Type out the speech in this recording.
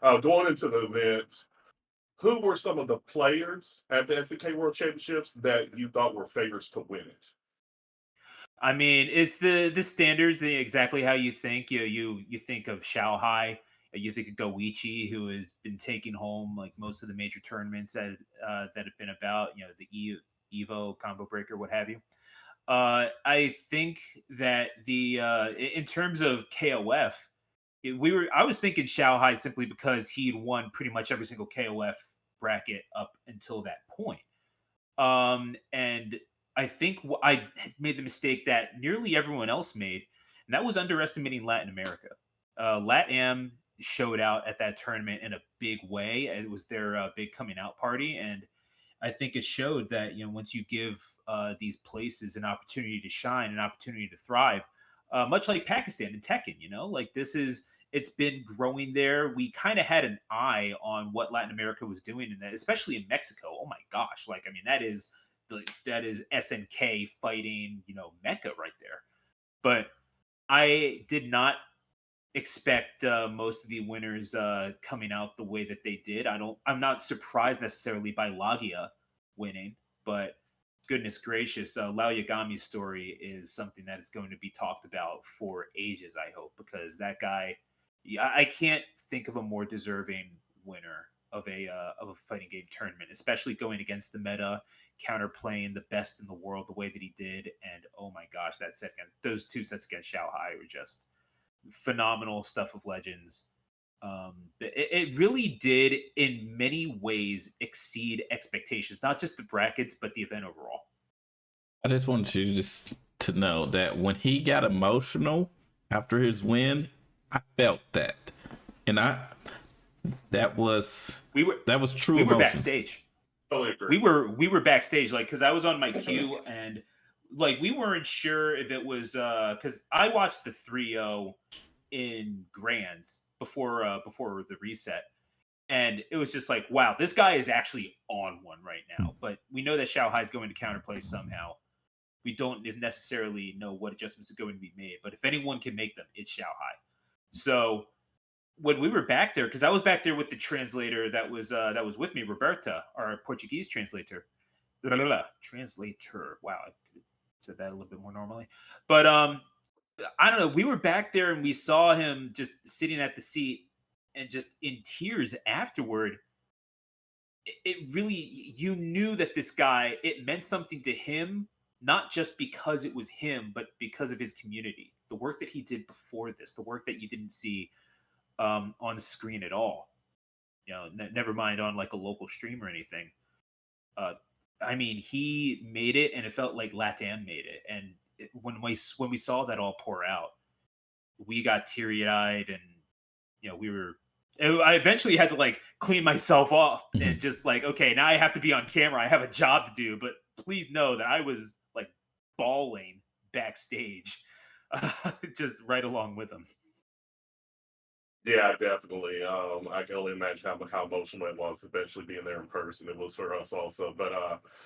Going into the event, who were some of the players at the SNK World Championships that you thought were favorites to win it? I mean, it's the standards exactly how you think. You think of Shanghai, you think of Goichi, who has been taking home like most of the major tournaments that have been about. The Evo combo breaker, what have you. I think that in terms of KOF, I was thinking Shanghai simply because he'd won pretty much every single KOF bracket up until that point. And I think I made the mistake that nearly everyone else made, and that was underestimating Latin America. LatAm showed out at that tournament in a big way. It was their big coming out party, and I think it showed that once you give these places an opportunity to shine, an opportunity to thrive, much like Pakistan and Tekken, like it's been growing there. We kind of had an eye on what Latin America was doing in that, especially in Mexico. Oh my gosh, like I mean that is SNK fighting Mecca right there. But I did not expect most of the winners coming out the way that they did. I'm not surprised necessarily by Lagia winning, but goodness gracious, Lao Yagami's story is something that is going to be talked about for ages, I hope, because that guy, yeah, I can't think of a more deserving winner of a fighting game tournament, especially going against the meta, counterplaying the best in the world the way that he did. And oh my gosh, those two sets against Shanghai were just phenomenal stuff of legends. It really did, in many ways, exceed expectations. Not just the brackets, but the event overall. I just wanted you to know that when he got emotional after his win, I felt that, and We were that was true we were emotions. backstage. Totally agree. We were backstage, like because I was on my queue and like we weren't sure if it was because I watched the 3-0 in grands before the reset. And it was just like, wow, this guy is actually on one right now. But we know that Shanghai is going to counterplay somehow. We don't necessarily know what adjustments are going to be made, but if anyone can make them, it's Shanghai. So when we were back there, because I was back there with the translator that was with me, Roberta, our Portuguese translator. Blah, blah, blah. Translator. Wow, I could said that a little bit more normally. But I don't know. We were back there and we saw him just sitting at the seat and just in tears afterward. It really, you knew that this guy, it meant something to him, not just because it was him, but because of his community. The work that he did before this, the work that you didn't see on the screen at all. Never mind on like a local stream or anything. Uh, I mean, he made it, and it felt like Latam made it. And when we saw that all pour out, we got teary eyed, and we were. I eventually had to like clean myself off and Mhm. just like, okay, now I have to be on camera. I have a job to do, but please know that I was like bawling backstage, just right along with him. Yeah, definitely. I can only imagine how emotional it was, especially being there in person. It was for us also. But